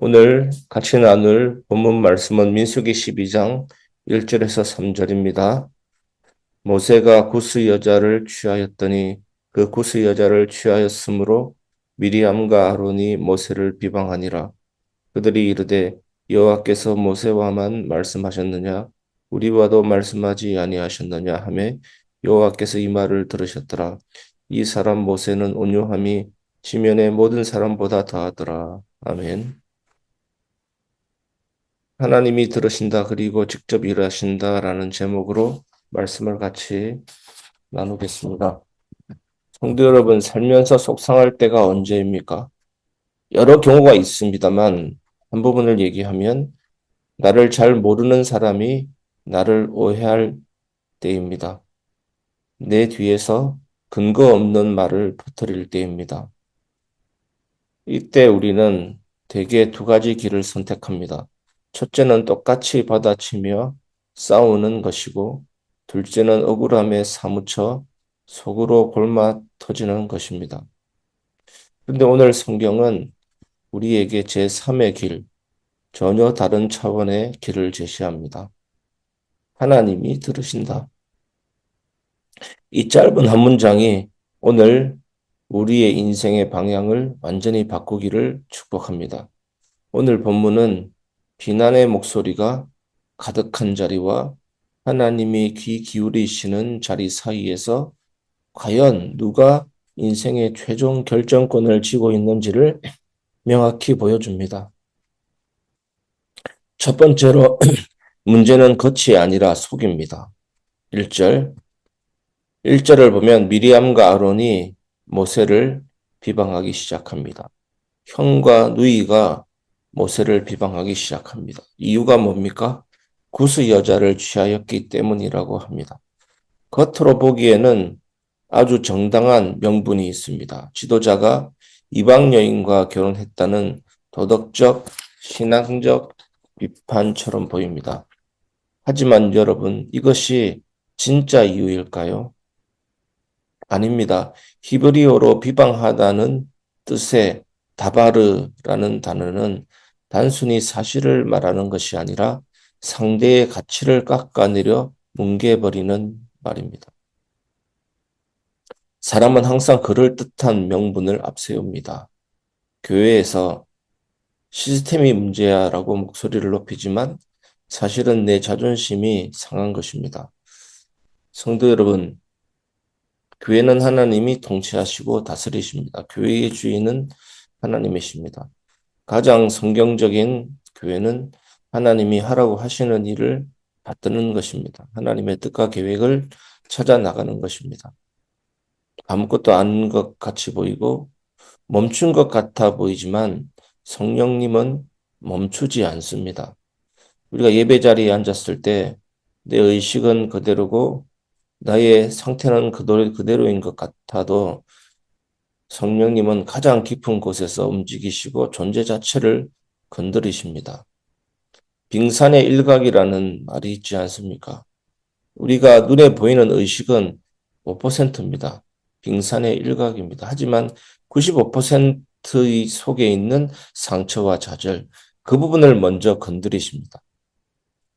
오늘 같이 나눌 본문 말씀은 민수기 12장 1절에서 3절입니다. 모세가 구스 여자를 취하였더니 그 구스 여자를 취하였으므로 미리암과 아론이 모세를 비방하니라. 그들이 이르되 여호와께서 모세와만 말씀하셨느냐 우리와도 말씀하지 아니하셨느냐 하매 여호와께서 이 말을 들으셨더라. 이 사람 모세는 온유함이 지면의 모든 사람보다 더하더라. 아멘. 하나님이 들으신다 그리고 직접 일하신다라는 제목으로 말씀을 같이 나누겠습니다. 성도 여러분, 살면서 속상할 때가 언제입니까? 여러 경우가 있습니다만 한 부분을 얘기하면 나를 잘 모르는 사람이 나를 오해할 때입니다. 내 뒤에서 근거 없는 말을 퍼뜨릴 때입니다. 이때 우리는 대개 두 가지 길을 선택합니다. 첫째는 똑같이 받아치며 싸우는 것이고, 둘째는 억울함에 사무쳐 속으로 골마 터지는 것입니다. 그런데 오늘 성경은 우리에게 제3의 길, 전혀 다른 차원의 길을 제시합니다. 하나님이 들으신다. 이 짧은 한 문장이 오늘 우리의 인생의 방향을 완전히 바꾸기를 축복합니다. 오늘 본문은 비난의 목소리가 가득한 자리와 하나님이 귀 기울이시는 자리 사이에서 과연 누가 인생의 최종 결정권을 쥐고 있는지를 명확히 보여줍니다. 첫 번째로 문제는 겉이 아니라 속입니다. 1절. 1절을 보면 미리암과 아론이 모세를 비방하기 시작합니다. 형과 누이가 모세를 비방하기 시작합니다. 이유가 뭡니까? 구스 여자를 취하였기 때문이라고 합니다. 겉으로 보기에는 아주 정당한 명분이 있습니다. 지도자가 이방 여인과 결혼했다는 도덕적, 신앙적 비판처럼 보입니다. 하지만 여러분, 이것이 진짜 이유일까요? 아닙니다. 히브리어로 비방하다는 뜻의 다바르라는 단어는 단순히 사실을 말하는 것이 아니라 상대의 가치를 깎아내려 뭉개버리는 말입니다. 사람은 항상 그럴듯한 명분을 앞세웁니다. 교회에서 시스템이 문제야라고 목소리를 높이지만 사실은 내 자존심이 상한 것입니다. 성도 여러분, 교회는 하나님이 통치하시고 다스리십니다. 교회의 주인은 하나님이십니다. 가장 성경적인 교회는 하나님이 하라고 하시는 일을 받드는 것입니다. 하나님의 뜻과 계획을 찾아 나가는 것입니다. 아무것도 아닌 것 같이 보이고 멈춘 것 같아 보이지만 성령님은 멈추지 않습니다. 우리가 예배 자리에 앉았을 때 내 의식은 그대로고 나의 상태는 그대로인 것 같아도 성령님은 가장 깊은 곳에서 움직이시고 존재 자체를 건드리십니다. 빙산의 일각이라는 말이 있지 않습니까? 우리가 눈에 보이는 의식은 5%입니다. 빙산의 일각입니다. 하지만 95%의 속에 있는 상처와 좌절, 그 부분을 먼저 건드리십니다.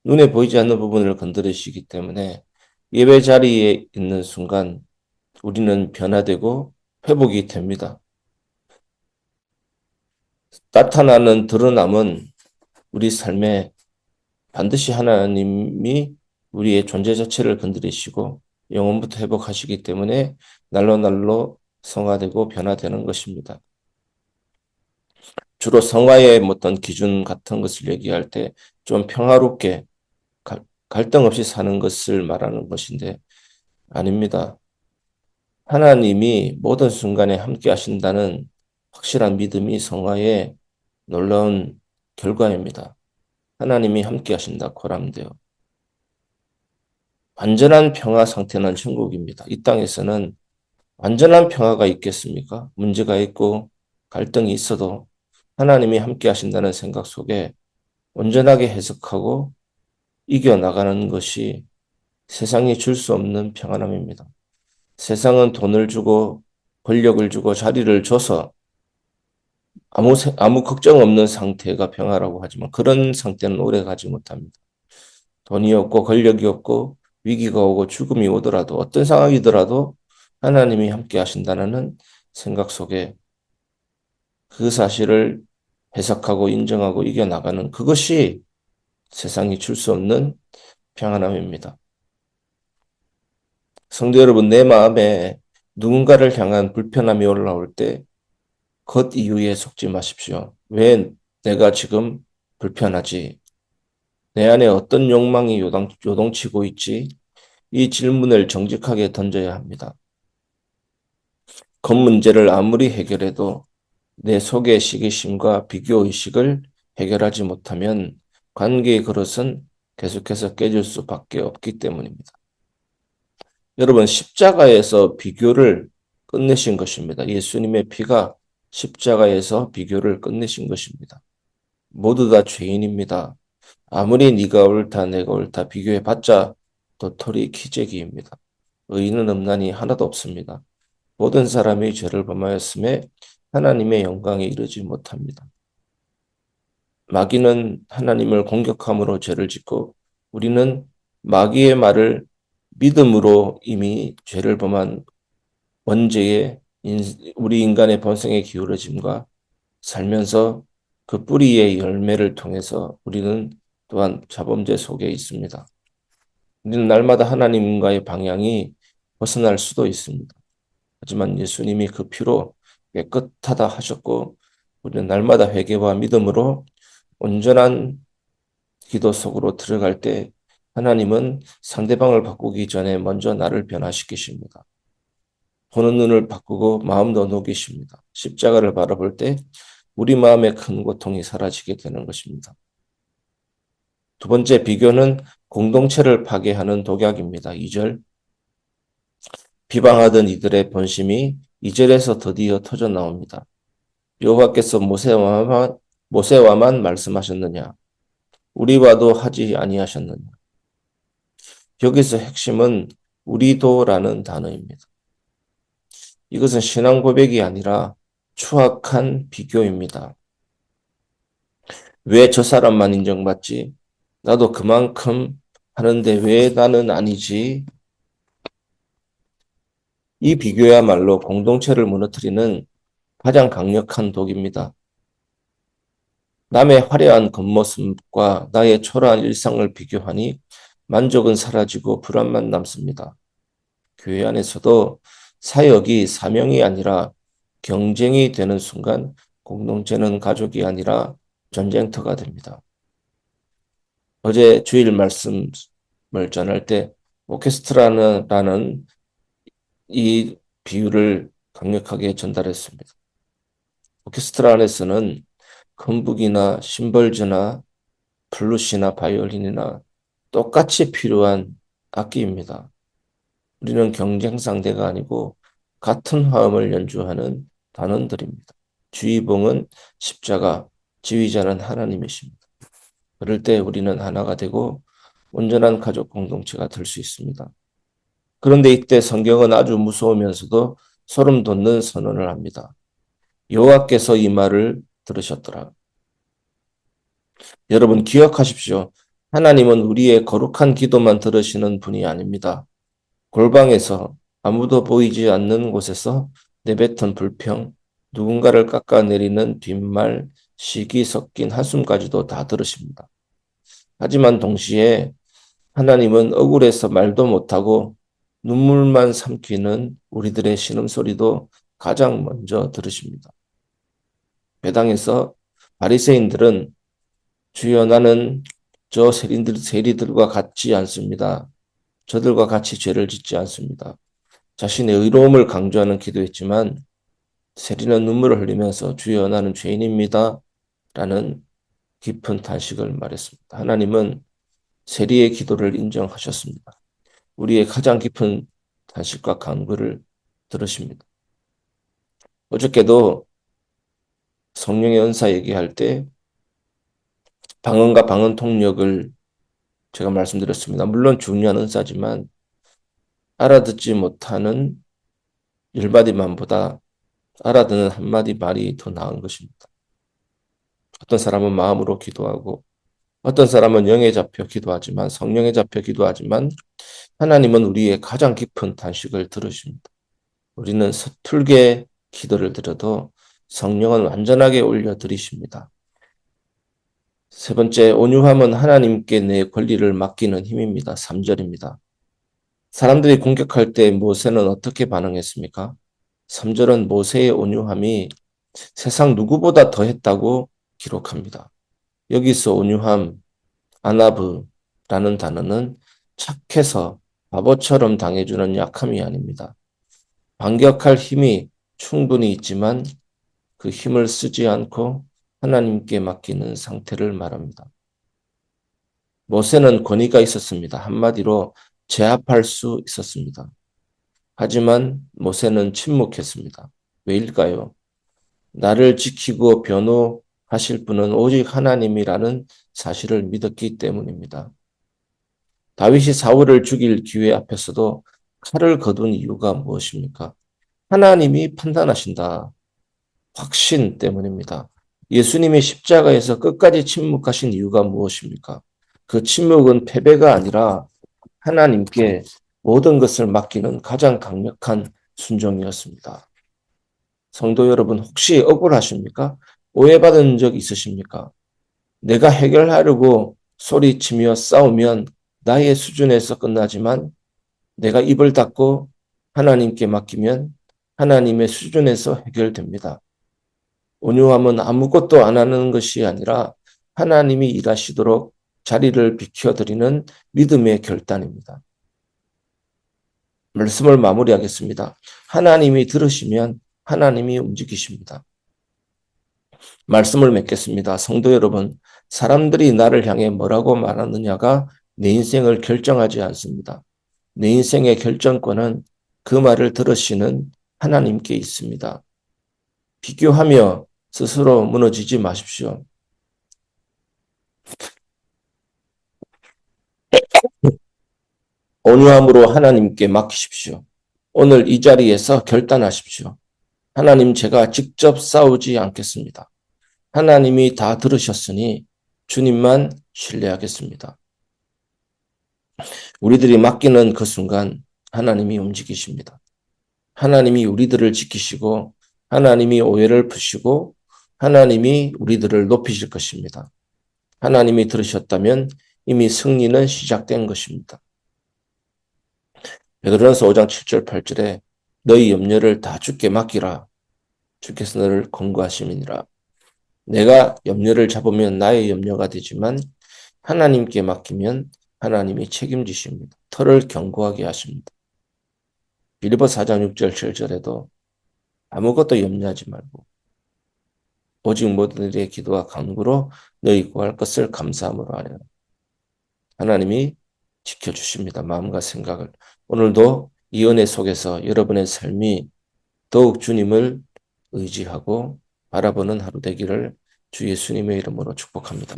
눈에 보이지 않는 부분을 건드리시기 때문에 예배 자리에 있는 순간 우리는 변화되고 회복이 됩니다. 나타나는 드러남은 우리 삶에 반드시 하나님이 우리의 존재 자체를 건드리시고 영혼부터 회복하시기 때문에 날로 날로 성화되고 변화되는 것입니다. 주로 성화의 어떤 기준 같은 것을 얘기할 때 좀 평화롭게 갈등 없이 사는 것을 말하는 것인데 아닙니다. 하나님이 모든 순간에 함께 하신다는 확실한 믿음이 성화의 놀라운 결과입니다. 하나님이 함께 하신다. 고람되어. 완전한 평화 상태는 천국입니다. 이 땅에서는 완전한 평화가 있겠습니까? 문제가 있고 갈등이 있어도 하나님이 함께 하신다는 생각 속에 온전하게 해석하고 이겨나가는 것이 세상이 줄 수 없는 평안함입니다. 세상은 돈을 주고 권력을 주고 자리를 줘서 아무 걱정 없는 상태가 평화라고 하지만 그런 상태는 오래 가지 못합니다. 돈이 없고 권력이 없고 위기가 오고 죽음이 오더라도 어떤 상황이더라도 하나님이 함께 하신다는 생각 속에 그 사실을 해석하고 인정하고 이겨나가는 그것이 세상이 줄 수 없는 평안함입니다. 성도 여러분, 내 마음에 누군가를 향한 불편함이 올라올 때 겉 이유에 속지 마십시오. 왜 내가 지금 불편하지? 내 안에 어떤 욕망이 요동치고 있지? 이 질문을 정직하게 던져야 합니다. 겉 문제를 아무리 해결해도 내 속의 시기심과 비교의식을 해결하지 못하면 관계의 그릇은 계속해서 깨질 수밖에 없기 때문입니다. 여러분, 십자가에서 비교를 끝내신 것입니다. 예수님의 피가 십자가에서 비교를 끝내신 것입니다. 모두 다 죄인입니다. 아무리 네가 옳다 내가 옳다 비교해봤자 도토리 키재기입니다. 의인은 없나니 하나도 없습니다. 모든 사람이 죄를 범하였음에 하나님의 영광에 이르지 못합니다. 마귀는 하나님을 공격함으로 죄를 짓고 우리는 마귀의 말을 믿음으로 이미 죄를 범한 원죄의 우리 인간의 본성의 기울어짐과 살면서 그 뿌리의 열매를 통해서 우리는 또한 자범죄 속에 있습니다. 우리는 날마다 하나님과의 방향이 벗어날 수도 있습니다. 하지만 예수님이 그 피로 깨끗하다 하셨고 우리는 날마다 회개와 믿음으로 온전한 기도 속으로 들어갈 때 하나님은 상대방을 바꾸기 전에 먼저 나를 변화시키십니다. 보는 눈을 바꾸고 마음도 녹이십니다. 십자가를 바라볼 때 우리 마음의 큰 고통이 사라지게 되는 것입니다. 두 번째 비교는 공동체를 파괴하는 독약입니다. 2절 비방하던 이들의 본심이 2절에서 드디어 터져 나옵니다. 여호와께서 모세와만 말씀하셨느냐? 우리와도 하지 아니하셨느냐? 여기서 핵심은 우리도라는 단어입니다. 이것은 신앙 고백이 아니라 추악한 비교입니다. 왜 저 사람만 인정받지? 나도 그만큼 하는데 왜 나는 아니지? 이 비교야말로 공동체를 무너뜨리는 가장 강력한 독입니다. 남의 화려한 겉모습과 나의 초라한 일상을 비교하니 만족은 사라지고 불안만 남습니다. 교회 안에서도 사역이 사명이 아니라 경쟁이 되는 순간 공동체는 가족이 아니라 전쟁터가 됩니다. 어제 주일 말씀을 전할 때 오케스트라라는 이 비유를 강력하게 전달했습니다. 오케스트라 안에서는 건북이나 심벌즈나 플룻이나 바이올린이나 똑같이 필요한 악기입니다. 우리는 경쟁 상대가 아니고 같은 화음을 연주하는 단원들입니다. 주의봉은 십자가, 지휘자는 하나님이십니다. 그럴 때 우리는 하나가 되고 온전한 가족 공동체가 될 수 있습니다. 그런데 이때 성경은 아주 무서우면서도 소름 돋는 선언을 합니다. 여호와께서 이 말을 들으셨더라. 여러분 기억하십시오. 하나님은 우리의 거룩한 기도만 들으시는 분이 아닙니다. 골방에서 아무도 보이지 않는 곳에서 내뱉은 불평, 누군가를 깎아내리는 뒷말, 시기 섞인 한숨까지도 다 들으십니다. 하지만 동시에 하나님은 억울해서 말도 못하고 눈물만 삼키는 우리들의 신음소리도 가장 먼저 들으십니다. 배당에서 바리새인들은 주여 나는 저 세리들과 같지 않습니다. 저들과 같이 죄를 짓지 않습니다. 자신의 의로움을 강조하는 기도했지만 세리는 눈물을 흘리면서 주여 나는 죄인입니다. 라는 깊은 탄식을 말했습니다. 하나님은 세리의 기도를 인정하셨습니다. 우리의 가장 깊은 탄식과 간구를 들으십니다. 어저께도 성령의 은사 얘기할 때 방언과 방언 통역을 제가 말씀드렸습니다. 물론 중요한 은사지만 알아듣지 못하는 열마디만보다 알아듣는 한마디 말이 더 나은 것입니다. 어떤 사람은 마음으로 기도하고 어떤 사람은 영에 잡혀 기도하지만 성령에 잡혀 기도하지만 하나님은 우리의 가장 깊은 탄식을 들으십니다. 우리는 서툴게 기도를 드려도 성령은 완전하게 올려드리십니다. 세 번째, 온유함은 하나님께 내 권리를 맡기는 힘입니다. 3절입니다. 사람들이 공격할 때 모세는 어떻게 반응했습니까? 3절은 모세의 온유함이 세상 누구보다 더했다고 기록합니다. 여기서 온유함, 아나브라는 단어는 착해서 바보처럼 당해주는 약함이 아닙니다. 반격할 힘이 충분히 있지만 그 힘을 쓰지 않고 하나님께 맡기는 상태를 말합니다. 모세는 권위가 있었습니다. 한마디로 제압할 수 있었습니다. 하지만 모세는 침묵했습니다. 왜일까요? 나를 지키고 변호하실 분은 오직 하나님이라는 사실을 믿었기 때문입니다. 다윗이 사울을 죽일 기회 앞에서도 칼을 거둔 이유가 무엇입니까? 하나님이 판단하신다. 확신 때문입니다. 예수님이 십자가에서 끝까지 침묵하신 이유가 무엇입니까? 그 침묵은 패배가 아니라 하나님께 모든 것을 맡기는 가장 강력한 순종이었습니다. 성도 여러분, 혹시 억울하십니까? 오해받은 적 있으십니까? 내가 해결하려고 소리치며 싸우면 나의 수준에서 끝나지만 내가 입을 닫고 하나님께 맡기면 하나님의 수준에서 해결됩니다. 온유함은 아무것도 안 하는 것이 아니라 하나님이 일하시도록 자리를 비켜드리는 믿음의 결단입니다. 말씀을 마무리하겠습니다. 하나님이 들으시면 하나님이 움직이십니다. 말씀을 맺겠습니다. 성도 여러분, 사람들이 나를 향해 뭐라고 말하느냐가 내 인생을 결정하지 않습니다. 내 인생의 결정권은 그 말을 들으시는 하나님께 있습니다. 비교하며 스스로 무너지지 마십시오. 온유함으로 하나님께 맡기십시오. 오늘 이 자리에서 결단하십시오. 하나님, 제가 직접 싸우지 않겠습니다. 하나님이 다 들으셨으니 주님만 신뢰하겠습니다. 우리들이 맡기는 그 순간 하나님이 움직이십니다. 하나님이 우리들을 지키시고 하나님이 오해를 푸시고 하나님이 우리들을 높이실 것입니다. 하나님이 들으셨다면 이미 승리는 시작된 것입니다. 베드로전서 5장 7절 8절에 너희 염려를 다 주께 맡기라. 주께서 너를 권고하심이니라. 내가 염려를 잡으면 나의 염려가 되지만 하나님께 맡기면 하나님이 책임지십니다. 털을 견고하게 하십니다. 빌립보 4장 6절 7절에도 아무것도 염려하지 말고 오직 모든 일의 기도와 간구로 너희 구할 것을 감사함으로 하라. 하나님이 지켜주십니다. 마음과 생각을. 오늘도 이 은혜 속에서 여러분의 삶이 더욱 주님을 의지하고 바라보는 하루 되기를 주 예수님의 이름으로 축복합니다.